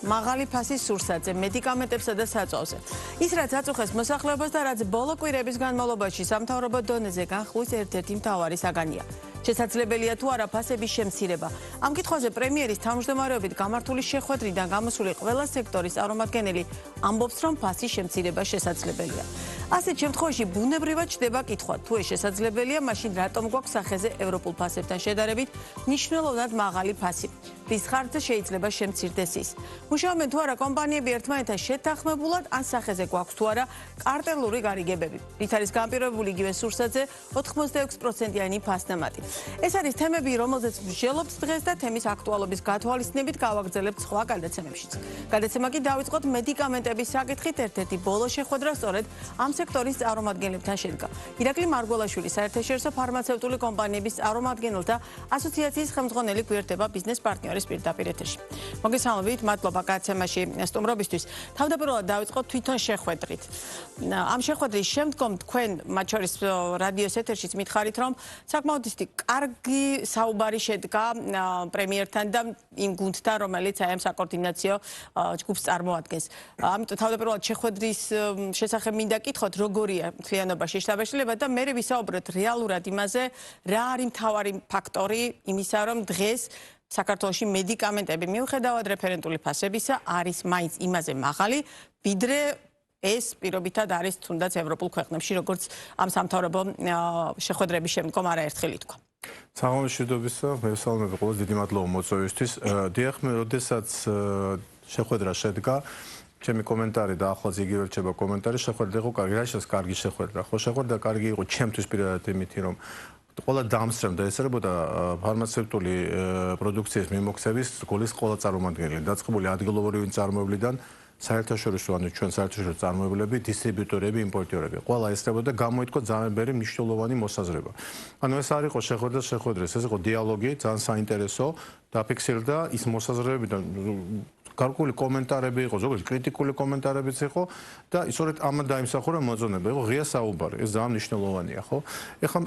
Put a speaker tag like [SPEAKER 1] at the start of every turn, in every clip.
[SPEAKER 1] მაღალი ფასის სურსათზე, მედიკამენტებსა და საწვავზე. ის რაც აწუხებს მოსახლეობას და რაც ბოლო კვირების განმავლობაში სამთავრობო დონეზე განხვის ერთ-ერთი მთავარი საგანია. შესაძლებელია თუ არა ფასების შემცირება. ამ კითხვაზე პრემიერის თავმჯდომარეობით გამართული შეხვედრიდან გამოსული ყველა სექტორის წარმომადგენელი ამბობს, რომ ფასის შემცირება შესაძლებელია. ასეთ შემთხვევაში ბუნებრივად ჩდება კითხვა, თუ ეს შესაძლებელია, მაშინ რატომ გვაქვს სახეზე ევროპულ ფასებთან შედარებით მნიშვნელოვნად მაღალი ფასი? რის ხარჯზე შეიძლება შემცირდეს ის? მუშაობენ თუ არა კომპანიები ერთმანეთთან შეთანხმებულად, ან სახეზე გვაქვს თუ არა კარტელური გარიგებები? რით არის განპირობებული იგივე სურსათზე 86%-იანი ფასნამატი? ეს არის თემები, რომელზეც ვსჯელობთ დღეს და თემის აქტუალობის გათვალისწინებით გავაგრძელებთ სხვა გადაცემებშიც. გადაცემა კი დავიწყოთ მედიკამენტების საკითხით, ერთ-ერთი ბოლო შეხვედრა სწორედ ამ სექტორის წარმომადგენლებთან შედგა. ირაკლი მარგველაშვილი, საერთაშორისო ფარმაცევტული კომპანიების წარმომადგენელთა ასოციაციის ხელმძღვანელი გვერდება ბიზნეს პარტნიორის პირდაპირ ეთერში. მოგესალმებით, მადლობა გადაცემაში სტუმრობისთვის. თავდაპირველად დავიწყოთ თვითონ შეხვედრით. ამ შეხვედრის შემდგომ თქვენ მათ შორის რადიოს ეთერშიც მითხარით, რომ საკმაოდ კარგი საუბარი შედგა პრემიერთან და იმ გუნდთან, რომელიც აი ამ საკოორდინაციო ჯგუფს წარმოადგენს. ამიტომ თავდაპირველად შეხვედრის შესახებ მინდა კითხოთ, როგორია მთლიანობაში შთაბეჭდილება და მე ვისაუბროთ რეალურად იმაზე, რა არის მთავარი ფაქტორი იმისა, რომ დღეს საქართველოში მედიკამენტები მიუხედავად რეფერენტული ფასებისა არის მაინც იმაზე მაღალი, ვიდრე ეს პირობითად არის თუნდაც ევროპულ ქვეყნებში, როგორც ამ სამთავრობო შეხვედრების შემდგომ არაერთხელ ითქვა.
[SPEAKER 2] საღამოს მშვიდობისა, მოგესალმებით ყველას, დიდი მადლობა მოწვევისთვის. დიახ, მე როდესაც შეხვედრა შედგა, ჩემი კომენტარი და ახლაც იგივე რჩება კომენტარი, შეხვედრა იყო კარგი, რა შეიძლება კარგი შეხვედრა. ხო, შეხვედრა კარგი იყო ჩემთვის პირადად იმითი, რომ ყველა დამსწრემდა ესწრებოდა ფარმაცევტული პროდუქციის მიმოქცევის გოლის ყველა წარმომადგენელი, დაწყებული ადგილობრივი წარმოებლიდან საერთაშორისო, ანუ ჩვენ საერთაშორისო წარმოებლები, დისტრიბიუტორები, იმპორტიორები. ყველა ესწრებოდა და გამოითქვა ძალიან ბევრი მნიშვნელოვანი მოსაზრება. ანუ ეს არ იყო შეხვედრა, ეს იყო დიალოგი, ძალიან საინტერესო, დაფიქსირდა ის მოსაზრებები და გარკვეული კომენტარები იყო, ზოგადად კრიტიკული კომენტარებიც იყო და ისწორედ ამან დაიმსახურა მოწონება. იყო ღია საუბარი, ეს ძალიან მნიშვნელოვანია, ხო? ეხლა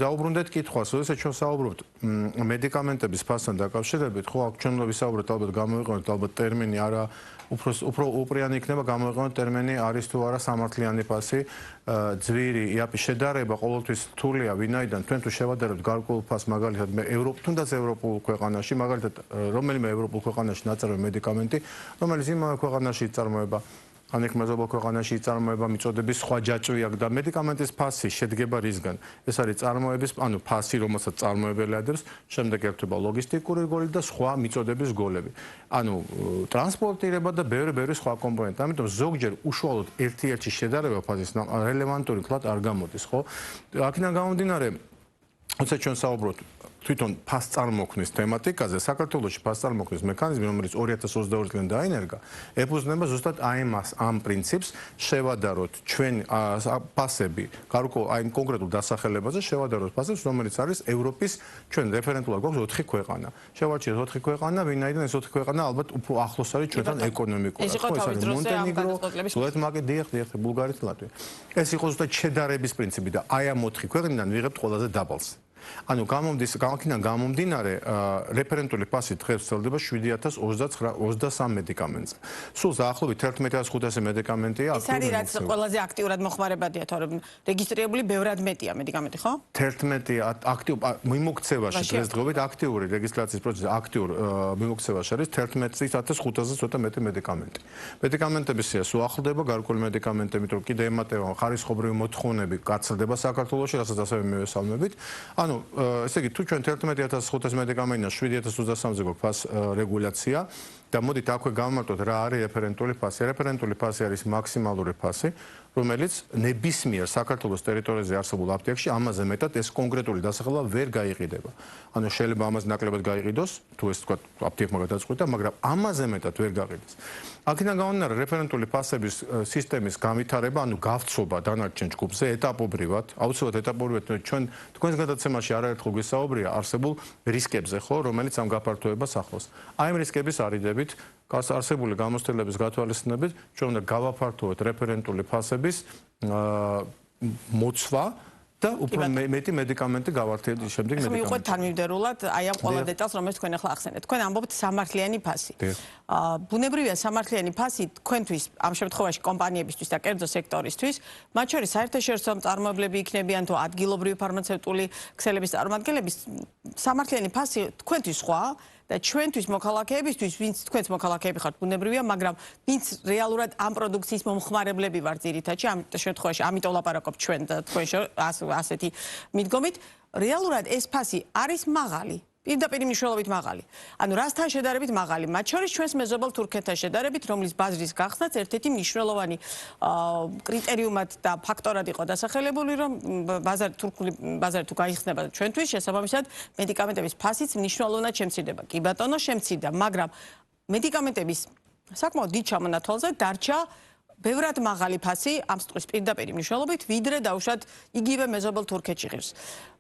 [SPEAKER 2] დაუბრუნდეთ კითხვას, როდესაც ჩვენ საუბრობთ მედიკამენტების ფასთან დაკავშირებით, ხო, აქ ჩვენ ვისაუბრეთ, ალბათ გამოვიყენოთ ალბათ ტერმინი არა უფრო უპრიანი იქნება გამოვიყენოთ ტერმინი არის თუ არა სამართლიანი ფასი, ძვირი, იაპი შედარება ყოველთვის რთულია, ვინაიდან თქვენ თუ შევადარებთ გარკვეულ ფასს, მაგალითად მე თუნდაც ევროპულ ქვეყანაში, მაგალითად რომელიმე ევროპულ ქვეყანაში ნაწარმოება მედიკამენტი, რომელიც იმავე ქვეყანაში იწარმოება, ან იქ მეზობელ ქვეყანაში იწარმოება, მიწოდების სხვა ჯაჭვი აქვს და მედიკამენტის ფასი შედგება რისგან? ეს არის წარმოების, ანუ ფასი, რომელსაც წარმოებელი ადევს, შემდეგ ერთვება ლოგისტიკური გოლი და სხვა მიწოდების გოლები. ანუ ტრანსპორტირება და ბევრი სხვა კომპონენტი. ამიტომ ზოგჯერ უშუალოდ ერთ-ერთი შედარება ფასის რელევანტური კლად არ გამოდის, ხო? აქედან გამომდინარე, როცა ჩვენ საუბრობთ თვითონ ფასწარმოქმნის თემატიკაზე, საქართველოში ფასწარმოქმნის მექანიზმი, რომელიც 2022 წლიდან დაინერგა, ეფუძნება ზუსტად ამ პრინციპს, შევადაროთ ჩვენ ფასები, აი კონკრეტულ დასახელებაზე შევადაროთ ფასებს, რომელიც არის ევროპის, ჩვენ რეფერენტულად გვაქვს 4 ქვეყანა. შევარჩიეთ 4 ქვეყანა, ვინაიდან ეს 4 ქვეყანა ალბათ უფრო ახლოს არის ჩვენთან ეკონომიკურად.
[SPEAKER 1] ეს იყო თავის დროზე ამ გადაწყვეტილების
[SPEAKER 2] დიახ, ბულგარეთი, ლატვია. ეს იყო ზუსტად შედარების პრინციპი და აი ამ 4 ქვეყნიდან ვიღებთ ყველაზე დაბალს. ანუ გამომდინარე რეფერენტული ფასი დღეს ვრცელდება 7023 მედიკამენტზე. სულ დაახლოებით 11500 მედიკამენტია
[SPEAKER 1] აქტიურად. ეს არის რაც ყველაზე აქტიურად მოხმარებადია, თორემ რეგისტრირებული ბევრად მეტია მედიკამენტი, ხო?
[SPEAKER 2] 11 აქტიურ მიმოქცევაში დღესდღეობით აქტიური რეგისტრაციის პროცესი აქტიურ მიმოქცევაში არის 11500 ცოტა მეტი მედიკამენტი. მედიკამენტების სია სულ ახლდება გარკვეული მედიკამენტები, რომ კიდე ემატება ხარისხობრივი მოთხოვნები გაცილდება საქართველოში, რასაც ასევე მივესალმებით. ანუ ესე იგი თუ ჩვენ 11500 მედიკამენტიდან 7023-ზე გვაქვს ფას რეგულაცია და მოდით აქვე გავმარტოთ რა არის რეფერენტული ფასი. რეფერენტული ფასი არის მაქსიმალური ფასი, რომელიც ნებისმიერ საქართველოს ტერიტორიაზე არსებულ აპტეკში ამაზე მეტად ეს კონკრეტული დასახელება ვერ გაიყიდება. ანუ შეიძლება ამაზე ნაკლებად გაიყიდოს, თუ ეს თქვა აპტეკმა გადაწყვიტა, მაგრამ ამაზე მეტად ვერ გაყიდეს. აქედან გამომდინარე რეფერენტული ფასების სისტემის განვითარება, ანუ გავცობა დანარჩენ ჯგუფზე ეტაპობრივად, აუცილებლად ეტაპობრივად თქვენს გადაცემაში არაერთხელ გვისაუბრია არსებულ რისკებზე, ხო, რომელიც ამ გაფართოებას ახლავს. აი ამ რისკების არიდებით არსებული გამოცდილების გათვალისწინებით ჩვენ უნდა გავაფართოვოთ რეფერენტული ფასების მოცვა და უფრო მეტი მედიკამენტი გავართიეთ შემდეგ
[SPEAKER 1] მედიკამენტი. მივყვეთ თანმიმდევრულად აი ამ ყველა დეტალს, რომელიც თქვენ ახლა ახსენეთ. თქვენ ამბობთ სამართლიანი ფასი. ბუნებრივია სამართლიანი ფასი თქვენთვის, ამ შემთხვევაში კომპანიებისთვის და კერძო სექტორისთვის, მათ შორის საერთაშორისო მწარმოებლები იქნებიან თუ ადგილობრივი ფარმაცევტული ქსელების წარმომადგენლების სამართლიანი ფასი თქვენთვის სხვა და ჩვენთვის მოქალაქეებისთვის, ვინც თქვენც მოქალაქეები ხართ, ბუნებრივია, მაგრამ ვინც რეალურად ამ პროდუქციის მომხმარებლები ვართ ძირითადში, ამ შემთხვევაში, ამიტომ ლაპარაკობ ჩვენ და თქვენ ასეთი მიდგომით, რეალურად ეს ფასი არის მაღალი. პირდაპირ მნიშვნელობით მაღალი. ანუ რასთან შედარებით მაღალი? მათ შორის ჩვენს მეზობელ თურქეთთან შედარებით, რომლის ბაზრის გახსნაც ერთ-ერთი მნიშვნელოვანი კრიტერიუმად და ფაქტორად იყო დასახელებული, რომ თურქული ბაზარი თუ გაიხსნება ჩვენთვის, შესაბამისად, მედიკამენტების ფასიც მნიშვნელოვნად შემცირდება. კი ბატონო, შემცირდა, მაგრამ მედიკამენტების საკმაოდ დიდ ჩამონათვალზე დარჩა ბევრად მაღალი ფასი ამ სტყვის პირდაპირ მნიშვნელობით, ვიდრე დაუშვათ იგივე მეზობელ თურქეთში ღირს.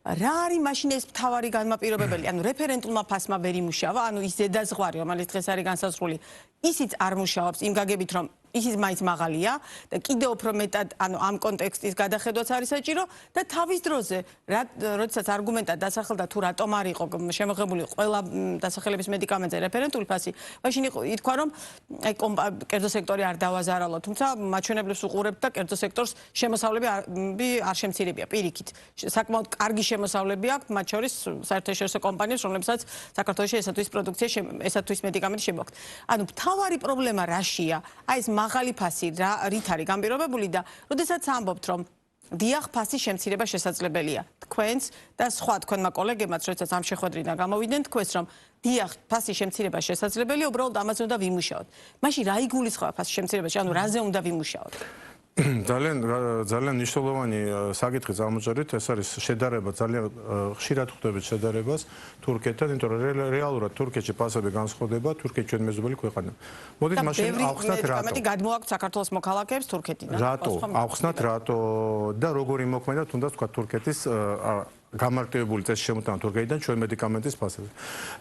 [SPEAKER 1] რა არის მაშინ ეს მთავარი განმაპირობებელი? ანუ რეფერენტულმა ფასმა ვერ იმუშავა, ანუ ის ზედაზღვარი, რომელიც დღეს არის განსაზღვრული, ისიც არ მუშაობს იმ გაგებით, რომ ისიც მაინც მაღალია და კიდევ უფრო მეტად, ანუ ამ კონტექსტის გადახედვაც არის საჭირო და თავის დროზე, როდესაც არგუმენტად დასახელდა თუ რატომ არ იყო შემოღებული ყველა დასახელების მედიკამენტზე რეფერენტული ფასი, მაშინ ითქვა, რომ აი კერძო სექტორი არ დავაზარალო, თუმცა მაჩვენებლებს უყურებთ და კერძო სექტორს შემოსავლები არ შემცირებია პირიქით. საკმაოდ კარგი შემოსავლები აქვს, მათ შორის საერთაშორისო კომპანიებს, რომლებსაც საქართველოში ესათვის პროდუქცია, ესათვის მედიკამენტი შემოაქვთ. ანუ მთავარი პრობლემა რაშია? აი ეს მაღალი ფასი რით არის განპირობებული და როდესაც ამბობთ, რომ დიახ, ფასის შემცირება შესაძლებელია. თქვენს და სხვა თქვენმა კოლეგებმაც, როდესაც ამ შეხვედრიდან გამოვიდნენ, თქვენს, რომ დიახ, ფასის შემცირება შესაძლებელია, უბრალოდ ამაზე უნდა ვიმუშაოთ. მაშინ რა იგულისხმება ფასის შემცირებაში? ანუ რაზე უნდა ვიმუშაოთ?
[SPEAKER 2] ძალიან მნიშვნელოვანი საკითხი წამოჭერით, ეს არის შედარება, ძალიან ხშირად ხვდებით შედარებას თურქეთთან, იმიტომ რომ რეალურად თურქეთში ფასები განსხვავდება, თურქეთი ჩვენ მეზობელი ქვეყანაა. მოდით მაშინ ავხსნათ რატო.
[SPEAKER 1] მეტი გადმოაქვთ საქართველოს მოქალაქეებს თურქეთიდან.
[SPEAKER 2] რატო? ავხსნათ რატო და როგორი მოქმედა თუნდაც თქვა თურქეთის გამარტივებული წესი შემოტანა თურქეთიდან ჩვენ მედიკამენტის ფასებზე.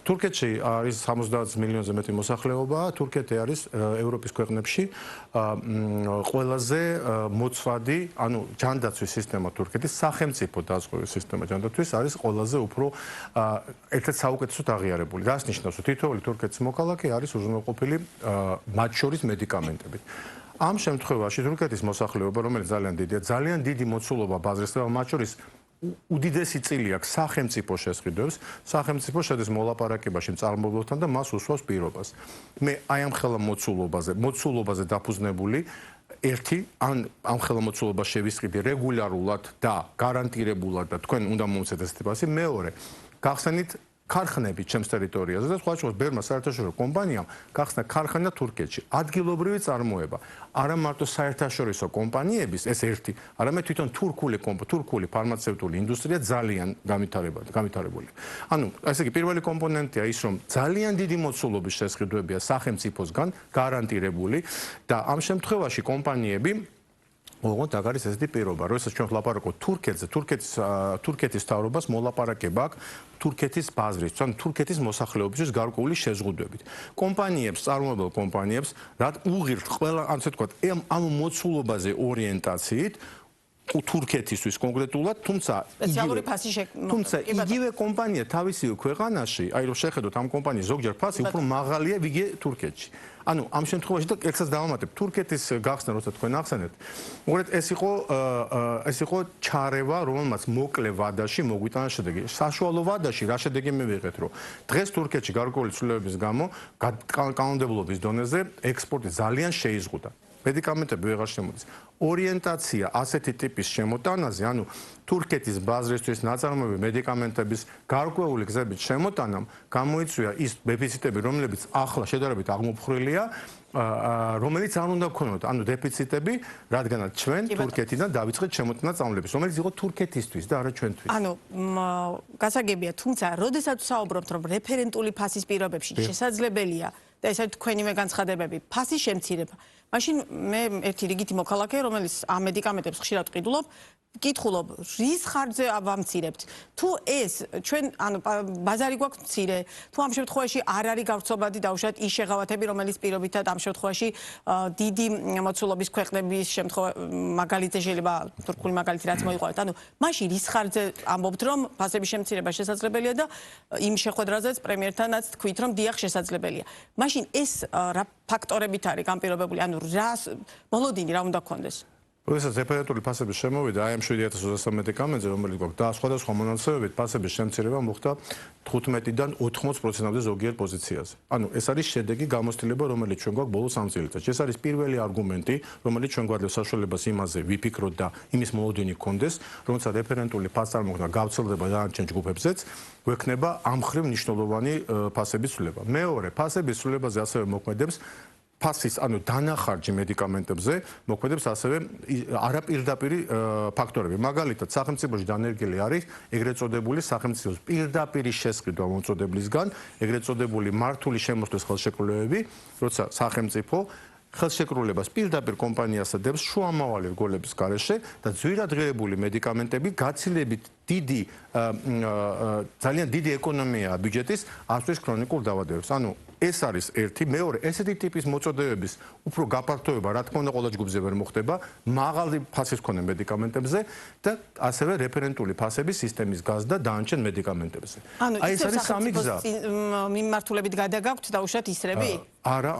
[SPEAKER 2] თურქეთში არის 70 მილიონზე მეტი მოსახლეობა, თურქეთი არის ევროპის ქვეყნებში ყველაზე მოცვადი, ანუ ჯანდაცვის სისტემა თურქეთის, სახელმწიფო დაზღვევის სისტემა ჯანდაცვის არის ყველაზე უფრო ერთ-ერთი საუკეთესოდ აღიარებული. რას ნიშნავს, რომ თითოეული თურქეთის მოქალაქე არის უზრუნველყოფილი მათ შორის მედიკამენტებით. ამ შემთხვევაში თურქეთის მოსახლეობა, რომელიც ძალიან დიდია, ძალიან დიდი მოცულობა ბაზრის და მათ შორის უდიდესი წილი აქვს სახელმწიფო შესყიდვებს, სახელმწიფო შედის მოლაპარაკებაში მწარმოებელთან და მას უსვავს პირობას. მე აი ამ ხელა მოცულობაზე დაფუძნებული ერთი ამ ხელა მოცულობას შევისყიდი რეგულარულად და გარანტირებულად და თქვენ უნდა მომცეთ ეს ტიპასი. მეორე, გახსენით ქარხნები ჩემს ტერიტორიაზე და სხვა შორის ბერმა საერთაშორისო კომპანიამ გახსნა ქარხანა თურქეთში. ადგილობრივი წარმოება. არა მარტო საერთაშორისო კომპანიების, ეს ერთი, არამედ თვითონ თურქული ფარმაცევტული ინდუსტრია ძალიან განვითარებული. ანუ, ესე იგი, პირველი კომპონენტია ის, რომ ძალიან დიდი მოცულობის შესყიდვებია სახელმწიფოსგან გარანტირებული და ამ შემთხვევაში კომპანიები ოღონდ აქ არის ესეთი პირობა, როდესაც ჩვენ ვლაპარაკობთ თურქეთზე, თურქეთის მთავრობას მოლაპარაკება აქვს თურქეთის ბაზრის, ანუ თურქეთის მოსახლეობისთვის გარკვეული შეზღუდვებით. კომპანიებს, წარმოებელ კომპანიებს, რაც უღირთ ყველა, ასე ვთქვათ, ამ მოცულობაზე ორიენტაციით თურქეთისთვის კონკრეტულად, თუმცა იგივე კომპანია თავისივე ქვეყანაში, აი რომ შეხედოთ ამ კომპანიის ზოგჯერ ფასი უფრო მაღალია ვიდრე თურქეთში. ანუ ამ შემთხვევაში და ეცას დავამატებ თურქეთის გახსნა, როცა თქვენ ახსენეთ, უბრალოდ ეს იყო ჩარევა, რომელმაც მოკლე ვადაში მოგვიტანა შედეგი. საშუალო ვადაში რა შედეგი მივიღეთ, რომ დღეს თურქეთში გარკვეული ცვლილებების გამო კანონმდებლობის დონეზე ექსპორტი ძალიან შეიზღუდა. მედიკამენტები ვეღარ შემოდის. ორიენტაცია ასეთი ტიპის შემოტანაზე, ანუ თურქეთის ბაზრისთვის ნაწარმოები მედიკამენტების გარკვეული გზებით შემოტანამ გამოიწვია ის დეფიციტები, რომლებიც ახლა შედარებით აღმოფხრილია, რომელიც არ უნდა გქონოდა, ანუ დეფიციტები, რადგანაც ჩვენ თურქეთიდან დავიწყეთ შემოტანა წამლების, რომელიც იყო თურქეთისთვის და არა ჩვენთვის.
[SPEAKER 1] ანუ გასაგებია, თუმცა როდესაც საუბრობთ, რომ რეფერენტული ფასის პირობებში შესაძლებელია და ეს არის თქვენივე განცხადებები, ფასის შემცირება. მაშინ მე ერთი რიგითი მოქალაქე, რომელიც ამ მედიკამენტებს ხშირად ვყიდულობ, კითხულობ, რის ხარჯზე ავამცირებთ? თუ ეს ჩვენ ანუ ბაზარი გვაქვს მცირე, თუ ამ შემთხვევაში არ არის გავრცობადი დაუშვათ ის შეღავათები, რომელიც პირობითად ამ შემთხვევაში დიდი მოცულობის ქვეყნების მაგალითზე შეიძლება თურქული მაგალითი რაც მოიყვანოთ. ანუ მაშინ რის ხარჯზე ამბობთ, რომ ფასების შემცირება შესაძლებელია და იმ შეხვედრაზეც პრემიერთანაც თქვით, რომ დიახ შესაძლებელია. მაშინ ეს რა ფაქტორებით არის განპირობებული? ანუ რა მოლოდინი რა უნდა გქონდეს?
[SPEAKER 2] როდესაც რეფერენტული ფასების შემოვიდა აი ამ 7200 მედიკამენტზე, რომელიც გვაქვს და სხვადასხვა მონაცემებით ფასების შემცირება მოხდა 15-დან 80%-მდე ზოგიერთ პოზიციაზე. ანუ ეს არის შედეგი გამოცდილება, რომელიც ჩვენ გვაქვს ბოლო 3 წელიწადში. ეს არის პირველი არგუმენტი, რომელიც ჩვენ გვაძლევს საშუალებას იმაზე ვიფიქროთ და იმის მოლოდინი გქონდეს, რომელსაც რეფერენტული ფასწარმოქმედება გავრცელდება დანარჩენ ჯგუფებზეც, გვექნება ამ მხრივ მნიშვნელოვანი ფასების ცვლილება. მეორე, ფასების ცვლილებაზე ასევე მოქმედებს ფასის, ანუ დანახარჯი მედიკამენტებზე მოქმედებს ასევე არაპირდაპირი ფაქტორები. მაგალითად, სახელმწიფოში დანერგილი არის ეგრეთ წოდებული სახელმწიფოს პირდაპირი შესყიდვა მომწოდებლისგან, ეგრეთ წოდებული მართული შემოსვლის ხელშეკრულებები, როცა სახელმწიფო ხელშეკრულებას პირდაპირ კომპანიას დებს შუამავალი რგოლების გარეშე და ძვირადღირებული მედიკამენტები გაცილებით დიდი ძალიან დიდი ეკონომიაა ბიუჯეტის ასვლის ქრონიკულ დაავადებებს. ანუ ეს არის ერთი, მეორე, ესეთი ტიპის მოწოდებების უფრო გაფართოება, რა თქმა უნდა, ყველა ჯგუფზე ვერ მოხდება, მაღალი ფასის მქონე მედიკამენტებზე და ასევე რეფერენტული ფასების სისტემის გაზრდა დანარჩენ მედიკამენტებზე.
[SPEAKER 1] აი ეს არის სამი გზა. მიმართულებით გადაგაქვთ დაუშვათ ისრები?
[SPEAKER 2] არა,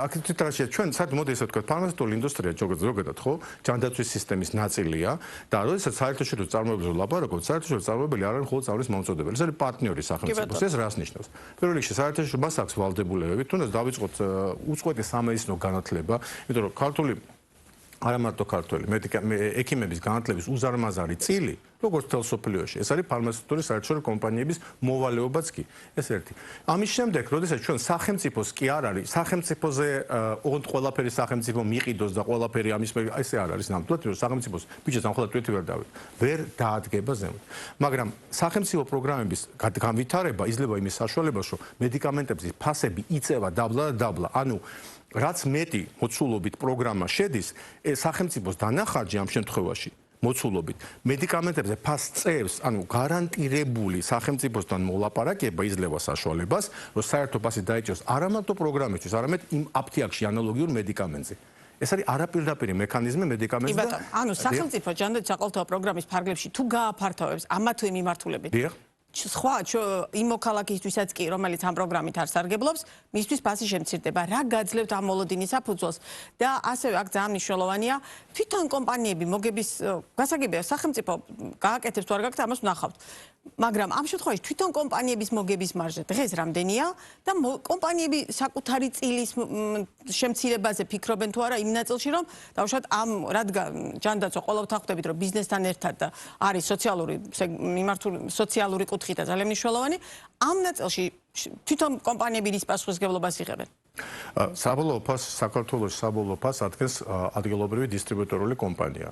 [SPEAKER 2] აქ თვითონაშია ჩვენ საერთოდ მოდი ესე ვთქვათ, ფარმაცევტული ინდუსტრია ზოგადად ხო, ჯანდაცვის სისტემის ნაწილია და როდესაც საერთაშორისო წარმოებებზე ვლაპარაკობთ, საერთაშორისო წარმოებელი არ არის მხოლოდ სწავლის მომწოდებელი, ეს არის პარტნიორი სახელმწიფოს. ეს რას ნიშნავს? პირველ რიგში საერთაშორისო მას აქვს ვალდებულებები, თუნდაც დავიწყოთ უწყვეტი სამედიცინო განათლება, იმიტომ რომ ქართული არა მარტო ქართველი ექიმების განათლების უზარმაზარი წილი, როგორც მთელ სოფლიოში, ეს არის ფარმაცევტული საერთაშორისო კომპანიების მოვალეობაც კი. ეს ერთი. ამის შემდეგ, როდესაც ჩვენ სახელმწიფოს კი არ არის, სახელმწიფოზე ყველაფერი სახელმწიფო მიყიდოს და ყველაფერი ამის ესე არ არის ნამდვილად, რომ სახელმწიფოს ბიუჯეტს ამხელად ტვეთი ვერ დაადგება ზემოთ. მაგრამ სახელმწიფო პროგრამების განვითარება იძლევა იმის საშუალებას, რომ მედიკამენტების ფასები იწევა დაბლა და დაბლა. ანუ რაც მეტი მოცულობით პროგრამა შედის, სახელმწიფოს დანახარჯი ამ შემთხვევაში მოცულობით მედიკამენტებზე ფას წევს, ანუ გარანტირებული სახელმწიფოსთან მოლაპარაკება იძლევა საშუალებას, რომ საერთო ფასი დაიჭეროს არა მარტო პროგრამისთვის, არამედ იმ აფთიაქში ანალოგიურ მედიკამენტზე. ეს არის არაპირდაპირი მექანიზმი მედიკამენტზე და
[SPEAKER 1] ანუ სახელმწიფო ჯანდაცვის საყოველთაო პროგრამის ფარგლებში თუ გააფართოვებს ამა თუ იმ მიმართულებით. სხვა იმ მოქალაქისთვისაც კი, რომელიც ამ პროგრამით არ სარგებლობს, მისთვის ფასი შემცირდება. რა გაძლევთ ამ მოლოდინის საფუძველს და ასევე აქ ძალიან მნიშვნელოვანია, თვითონ კომპანიები მოგების გასაგებია სახელმწიფო გააკეთებს თუ არ გააკეთებს, ამას ვნახავთ. მაგრამ ამ შემთხვევაში თვითონ კომპანიების მოგების მარჟა დღეს რამდენია და კომპანიები საკუთარი წილის შემცირებაზე ფიქრობენ თუ არა იმ ნაწილში, რომ დავუშვათ ამ რადგან ჯანდაცვა ყოველთვის ხვდებით, რომ ბიზნესთან ერთად არის სოციალური კუთხე და ძალიან მნიშვნელოვანი, ამ ნაწილში თვითონ კომპანიები რის პასუხისმგებლობას იღებენ?
[SPEAKER 2] საბოლოო ფასს საქართველოს საბოლოო ფასს ადგენს ადგილობრივი დისტრიბუტორული კომპანია,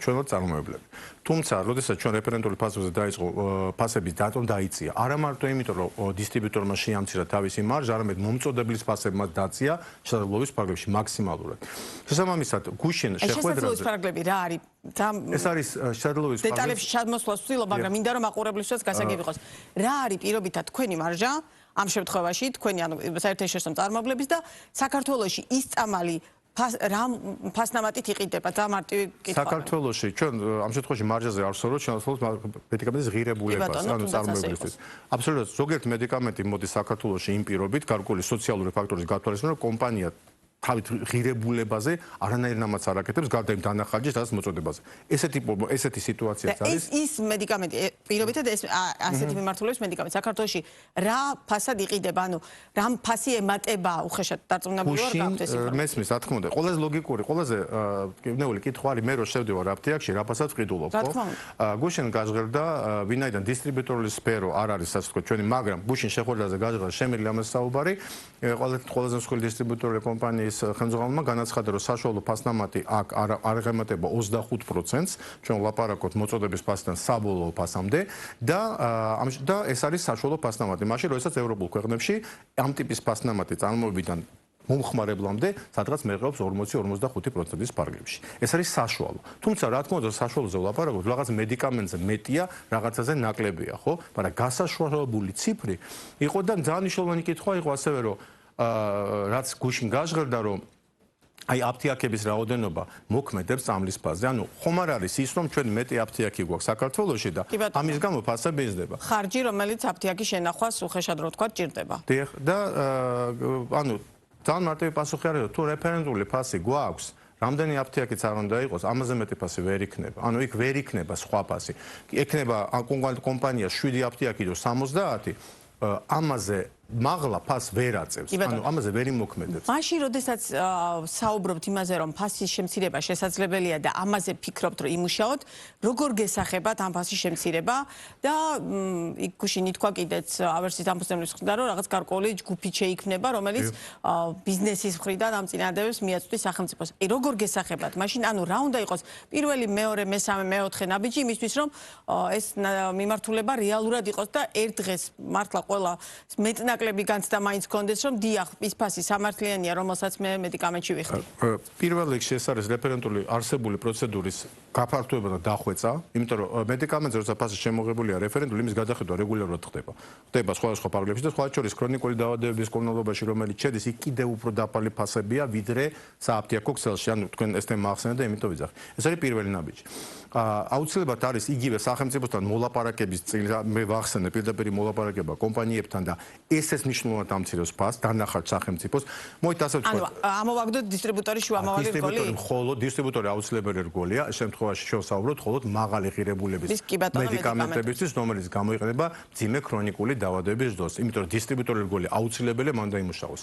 [SPEAKER 2] ჩვენად წარმოებლები. თუმცა, როდესაც ჩვენ რეფერენტული ფასებზე დაიწყო ფასების დატომ დაიწია, არა მარტო იმიტომ, რომ დისტრიბუტორმა შეამცირა თავისი მარჟა, არამედ მომწოდებლის ფასებმა დაწია შესაძლებლობის ფარგლებში მაქსიმალურად. შესაბამისად, გუშინ შეხვედრაზე
[SPEAKER 1] შესაძლებლობის ფარგლები რა არის?
[SPEAKER 2] ეს არის შესაძლებლობის ფარგლები.
[SPEAKER 1] დეტალებში ჩამოსვლა ვცდილობ, მაგრამ მინდა რომ მაყურებლისას გასაგები იყოს. რა არის პირობითად თქვენი მარჟა? ამ შემთხვევაში თქვენი ანუ საერთაშორისო წარმოებლების და საქართველოში ის წამალი რა ფასნამატით იყიდება და მარტივი კითხვა.
[SPEAKER 2] საქართველოში ჩვენ ამ შემთხვევაში მარჟაზე არ ვსაუბრობთ, ჩვენ ვსაუბრობთ მედიკამენტის ღირებულებაზე, ანუ წარმოებლისთვის. აბსოლუტურად ზოგიერთ მედიკამენტი მოდის საქართველოში იმ პირობით, გარკვეული სოციალური ფაქტორის გათვალისწინებით, რომ კომპანია თავით ღირებულებაზე არანაირ ნამაც არ აკეთებს, გარდა იმ დანახარჯის და მოწოდებაზე. ესეთი სიტუაციაც არის.
[SPEAKER 1] ის მედიკამენტი პირობითად ეს ასეთი მიმართულების მედიკამენტი საქართველოში რა ფასად იყიდება, ანუ რა ფასი ემატება უხეშად დარწმუნებული ვარ გაქვთ ეს ინფორმაცია.
[SPEAKER 2] მესმის, რა თქმა უნდა, ყველაზე ლოგიკური, ყველაზე ნეული კითხვა არის, მე რო შევდივარ აფთიაქში, რა ფასად ვყიდულობ, ხო? გუშინ გაჟღერდა, ვინაიდან დისტრიბუტორული სფერო არ არის ასე ვთქვათ ჩვენი, მაგრამ გუშინ შეხვედრაზე გაჟღერდა შემიძლია ამას საუბარი, ყველაზე მსხვილი დისტრიბუტორული კომპანიის ხელმძღვანელმა განაცხადა, რომ საშუალო ფასნამატი აქ არ ღემატება 25%-ს, ჩვენ ვლაპარაკობთ მოწოდების ფასიდან საბოლოო ფასამდე და ეს არის საშუალო ფასნამატი. მაშინ, როდესაც ევროპულ ქვეყნებში ამ ტიპის ფასნამატი წარმოებიდან მომხმარებლამდე, სადღაც მეღებს 40-45%-ის ფარგლებში. ეს არის საშუალო. თუმცა რა თქმა უნდა, საშუალოზე ვლაპარაკობთ, რაღაც მედიკამენტზე მეტია, რაღაცაზე ნაკლებია, ხო? მაგრამ გასაშუალებული ციფრი იყო და ძალიან მნიშვნელოვანი კითხვა იყო ასევე, რომ რაც გუშინ გაჟღერდა, რომ აი აფთიაქების რაოდენობა მოქმედებს წამლის ფაზზე. ანუ ხომ არ არის ის, რომ ჩვენ მეტი აფთიაქი გვაქვს საქართველოში და ამის გამო ფასები იზრდება.
[SPEAKER 1] ხარჯი, რომელიც აფთიაქის შენახვას უხეშად რო თქვა, ჭირდება.
[SPEAKER 2] დიახ, და ანუ ძალიან მარტივი პასუხი არის, თუ რეფერენტული ფასი გვაქვს, რამდენი აფთიაქიც არ უნდა იყოს, ამაზე მეტი ფასი ვერ იქნება. ანუ იქ ვერ იქნება სხვა ფასი. იქნება კომპანია 7 აფთიაქი და 70, ამაზე მაღლა ფას ვერ აწევს. ანუ ამაზე ვერ იმოქმედებს.
[SPEAKER 1] მაშინ, როდესაც საუბრობთ იმაზე, რომ ფასის შემცირება შესაძლებელია და ამაზე ფიქრობთ, რომ იმუშაოთ, როგორ გესახებათ ამ ფასის შემცირება და იქ გუშინ ითქვა კიდეც ავერსის დამფუძნებლის მხრიდან, რომ რაღაც გარკვეული ჯგუფი შეიქმნება, რომელიც ბიზნესის მხრიდან ამ წინადადებს მიაწვდის სახელმწიფოს. როგორ გესახებათ? მაშინ ანუ რა უნდა იყოს პირველი, მეორე, მესამე, მეოთხე ნაბიჯი იმისთვის, რომ ეს მიმართულება რეალურად იყოს და ერთ დღეს მართლა ყველა მეტნაკლები განცდა მაინც გქონდეს, რომ დიახ, ის ფასი სამართლიანია, რომელსაც მე მედიკამენტში ვიხდი.
[SPEAKER 2] პირველ რიგში ეს არის რეფერენტული არსებული პროცედურის გაფართოება და დახვეწა, იმიტომ რომ მედიკამენტზე როცა ფასი შემოღებულია რეფერენტული, იმის გადახედვა რეგულარულად ხდება. ხდება სხვადასხვა ფარგლებში და სხვა შორის ქრონიკული დაავადებების მკურნალობაში, რომელიც შედის, იქ კიდევ უფრო დაბალი ფასებია, ვიდრე სააფთიაქო ქსელში. ანუ თქვენ ეს თემა ახსენეთ და იმიტომ ვიძახი. ეს არის პირველი ნაბიჯი. აუცილებლად არის იგივე სახელმწიფოსთან მოლაპარაკების წილი, მე ვახსენე პირდაპირ მოლაპარაკება კომპანიებთან და ეს მნიშვნელოვნად ამცირებს ფასს, დანახარჯ სახელმწიფოს. მოით ასე ვთქვათ.
[SPEAKER 1] ანუ ამოვაგდოთ დისტრიბუტორის შუამავალი რგოლი?
[SPEAKER 2] დისტრიბუტორი მხოლოდ დისტრიბუტორი აუცილებელი რგოლია, ეს შემთხვევაში შევსაუბროთ მხოლოდ მაღალი ღირებულების მედიკამენტებისთვის, რომელიც გამოიყენება მძიმე ქრონიკული დაავადებების დროს. იმიტომ რომ დისტრიბუტორი რგოლი აუცილებელია მან დაიმუშაოს.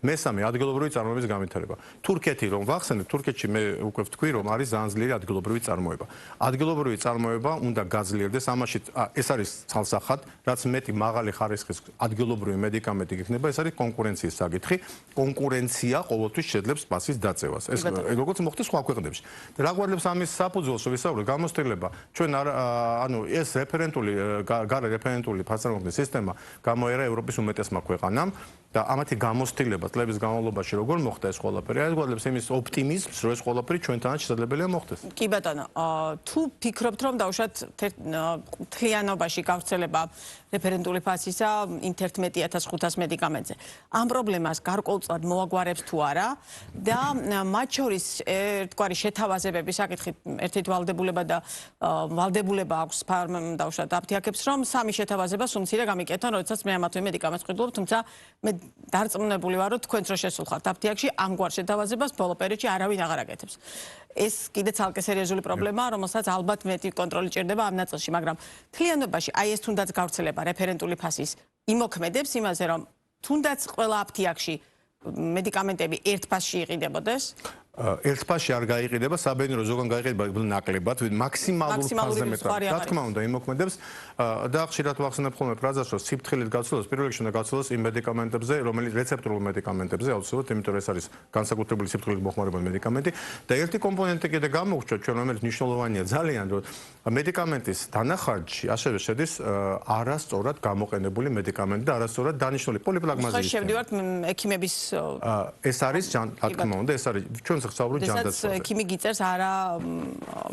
[SPEAKER 2] მესამე, ადგილობრივი წარმოების განვითარება. თურქეთი რომ ვახსენეთ, თურქეთში მე უკვე ვთქვი, რომ არის ძალიან ძლიერი ადგილობრივი წარმოება. ადგილობრივი წარმოება უნდა გაძლიერდეს, ამაში ეს არის ცალსახად, რაც მეტი მაღალი ხარისხის ადგილობრივი მედიკამენტი იქნება, ეს არის კონკურენციის საკითხი. კონკურენცია ყოველთვის შეძლებს ფასის დაწევას. ეს როგორც მოხდა სხვა ქვეყნებში. და რა გვაძლევს ამის საფუძველს, ვისაუბრეთ, გამოცდილება. ჩვენ ანუ ეს რეფერენტული გარე რეფერენტული ფასწავლების სისტემა გამოერა ევროპის უმეტესმა ქვეყანამ და ამათი გამოცდილება წლების განმავლობაში როგორ მოხდა ეს ყველაფერი? ეს გვაძლევს იმის ოპტიმიზმს, რომ ეს ყველაფერი ჩვენთანაც შესაძლებელია მოხდეს.
[SPEAKER 1] კი ბატონო, თუ ფიქრობთ, რომ დაუშვათ მთლიანობაში გავრცელება რეფერენტული ფასისა იმ 11,500 მედიკამენტზე. ამ პრობლემას გარკვეულწილად მოაგვარებს თუ არა და მათ შორის ერთგვარი შეთავაზებების საკითხით ერთით ვალდებულება და ვალდებულება აქვს დაუშვათ აფთიაქებს, რომ სამი შეთავაზება სულ მცირე გამიკეთონ, როდესაც მე ამათვე მედიკამენტს ვყიდულობ, თუმცა მე დარწმუნებული ვარ, რომ თქვენც რო შესულხართ აფთიაქში, ამგვარ შეთავაზებას ბოლო პერიოდში არავინ აღარ აკეთებს. ეს კიდე ცალკე სერიოზული პრობლემაა, რომელსაც ალბათ მეტი კონტროლი ჭირდება ამ ნაწილში, მაგრამ მთლიანობაში აი ეს თუნდაც გავრცელება რეფერენტული ფასის იმოქმედებს იმაზე, რომ თუნდაც ყველა აფთიაქში მედიკამენტები ერთ ფასში იყიდებოდეს?
[SPEAKER 2] ერთ ფასში არ გაიყიდება, საბედნიერო ზოგან გაიყიდება ნაკლებად, მაქსიმალურ ფასზე მეტად. რა თქმა უნდა, იმოქმედებს და ხშირად ვახსენებ ხოლმე ფრაზას, რომ სიფრთხილით გაცვლოს, პირველ რიგში უნდა გაცვლოს იმ მედიკამენტებზე, რომელიც რეცეპტურულ მედიკამენტებზე აუცილებლად, იმიტომ რომ ეს არის განსაკუთრებული სიფრთხილით მოხმარებული მედიკამენტი და ერთი კომპონენტი კიდე გამოვჩვენთ ჩვენ, რომელიც მნიშვნელოვანია ძალიან, რომ მედიკამენტის დანახარჯში ასევე შედის არასწორად გამოყენებული მედიკამენტი და არასწორად დანიშნული პოლიპლაგმაზიის.
[SPEAKER 1] ხო, შევდივართ ექიმების
[SPEAKER 2] ეს არის რა თქმა უნდა, ეს არის ჩვენ საუბრობთ ჯანდაცვაზე.
[SPEAKER 1] ექიმი გიწერს არა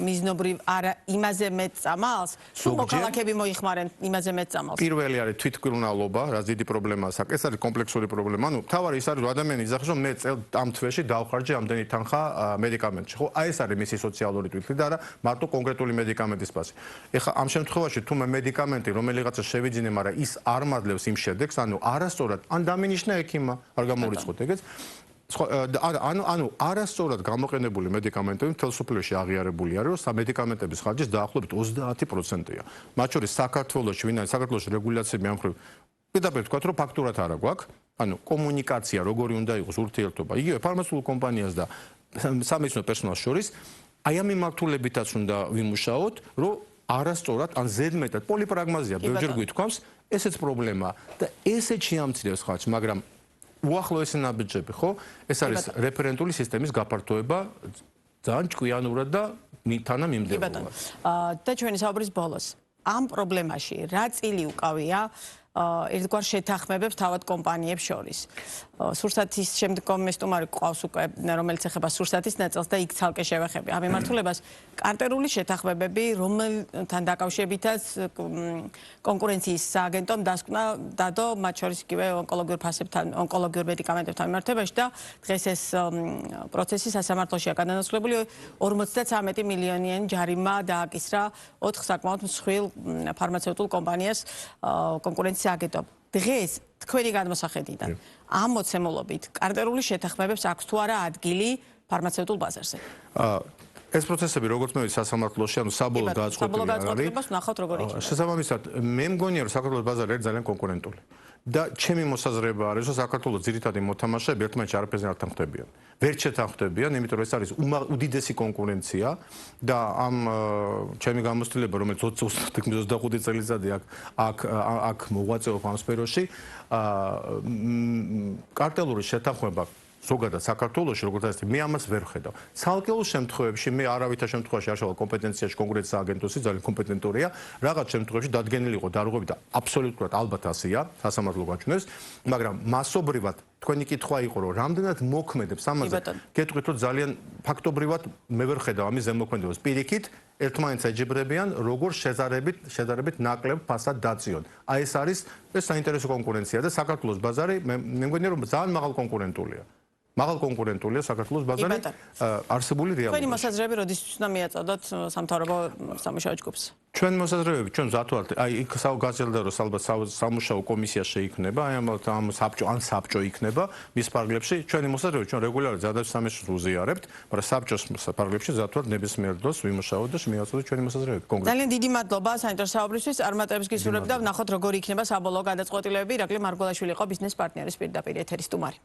[SPEAKER 1] მიზნობრივ, არა იმაზე მეტ წამალს, თუ მოქალაქეები მოიხმარენ იმაზე მეტ წამალს.
[SPEAKER 2] პირველი არის თვითმკურნალობა, რაც დიდი პრობლემაა. ეს არის კომპლექსური პრობლემა. ანუ თავარი ის არის, რომ ადამიანი იძახის, რომ მე წელ ამ თვეში დავხარჯე ამდენი თანხა მედიკამენტში. ხო, აი ეს არის მისი სოციალური თვითმკურნალობა და არა მარტო კონკრეტული მედიკამენტის ფასი. ეხლა ამ შემთხვევაში თუ მე მედიკამენტი რომელიღაცა შევიძინე, მაგრამ ის არ მადლევს იმ შედეგს, ანუ არასწორად ან დამინიშნა ექიმმა, არ გამორიცხოთ ეგეც. ანუ არასწორად გამოყენებული მედიკამენტები მთელ სოფლიოში აღიარებული არის, რომ სამედიკამენტების ხარჯის დაახლოებით 30%-ია. მათ შორის საქართველოში, ვინაიდან საქართველოში რეგულაციები ამ მხრივ პირდაპირ ვთქვათ, რომ ფაქტურად არა გვაქვს, ანუ კომუნიკაცია როგორი უნდა იყოს ურთიერთობა, იგივე ფარმაცეუტულ კომპანიას და სამედიცინო პერსონალს შორის, აი ამ მიმართულებითაც უნდა ვიმუშაოთ, რომ არასწორად ან ზედმეტად პოლიპრაგმაზია ბევრჯერ გვითქვამს, ესეც პრობლემაა და ესეც შეამცირებს ხარჯს, მაგრამ უახლოესი ნაბიჯები, ხო? ეს არის რეფერენტული სისტემის გაფართოება ძალიან ჭკვიანურად და თანამიმდევრულად.
[SPEAKER 1] და ჩვენი საუბრის ბოლოს, ამ პრობლემაში რა წილი უკავია ერთგვარ შეთანხმებებს თავად კომპანიებს შორის. სურსათის შემდგომი სტუმარი გვყავს უკვე, რომელიც ეხება სურსათის ნაწილს და იქ ცალკე შევეხები. ამ მიმართულებას კარტერული შეთანხმებები, რომელთან დაკავშირებითაც კონკურენციის სააგენტომ დასკვნა დადო, მათ შორის იგივე ონკოლოგიურ მედიკამენტებთან მიმართებაში და დღეს ეს პროცესი სასამართლოშია განანაცვლებული 53 მილიონიანი ჯარიმა დააკისრა 4 საკმაოდ მსხვილ ფარმაცევტულ კომპანიას კონკურენციის სააგენტომ. დღეს თქვენი გადმოსახედიდან ამ მოცემულობით კარტერული შეთანხმებებს აქვს თუ არა ადგილი ფარმაცევტულ ბაზარზე?
[SPEAKER 2] ეს პროცესები როგორც მე სასამართლოში, ანუ საბოლოო
[SPEAKER 1] გადაწყვეტილი არის. ნახავთ როგორ იქნება.
[SPEAKER 2] შესაბამისად, მე მგონია რომ საქართველოს ბაზარი არის ძალიან კონკურენტული. და ჩემი მოსაზრება არის, რომ საქართველოს ძირითადი მოთამაშეები ერთმანეთში არაფერზე არ თანხმდებიან. ვერ შეთანხმდებიან, იმიტომ რომ ეს არის უდიდესი კონკურენცია და ამ ჩემი გამოცდილება, რომელიც 25 წელიწადი აქ მოღვაწეობ ამ სფეროში, კარტელური შეთანხმება ზოგადად საქართველოში, როგორც ასე, მე ამას ვერ ხედავ. ცალკეულ შემთხვევებში მე არავითარ შემთხვევაში არ შევალ კომპეტენციაში კონკრეტ სააგენტოსი, ძალიან კომპეტენტურია. რაღაც შემთხვევაში დადგენილი იყო დარღვევები და აბსოლუტურად ალბათ ასეა, სასამართლო გაჩვენეს, მაგრამ მასობრივად თქვენი კითხვა იყო, რომ რამდენად მოქმედებს ამაზე. გეტყვით, რომ ძალიან ფაქტობრივად მე ვერ ხედავ ამის ზემოქმედებას. პირიქით, ერთმანეთს ეჯიბრებიან, როგორ შედარებით ნაკლებ ფასად დაციონ. აი ეს არის საინტერესო კონკურენცია და საქართველოს ბაზარი მე მგონია, რომ ძალიან მაღალ კონკურენტულია. მაღალ კონკურენტულია საქართველოს ბაზარი არსებული რეალობაა.
[SPEAKER 1] თქვენი მოსაზრებები როდესაც უნდა მიაწოდოთ სამთავრობო სამუშაო ჯგუფს?
[SPEAKER 2] ჩვენ მოსაზრებები, ჩვენ ზათვალთ, აი იქ გაზრდა რომ ალბათ სამუშაო კომისია შეიქმნება, აი ამ საბჭო იქნება მის პარგლებში. ჩვენი მოსაზრებები ჩვენ რეგულარულად ზადავს სამეშოს უზიარებთ, მაგრამ საბჭოს პარგლებში ზათვალთ ნებისმიერ დროს ვიმუშაოთ და მიაწოდოთ ჩვენი მოსაზრებები კონკრეტულად.
[SPEAKER 1] ძალიან დიდი მადლობა საინტერესოებისთვის, წარმატებებს გისურვებთ და ვნახოთ როგორ იქნება საბოლოო გადაწყვეტილებები. ირაკლი მარგველაშვილი იყო ბიზნეს პარტნიორის პირდაპირ ეთერის სტუმარი.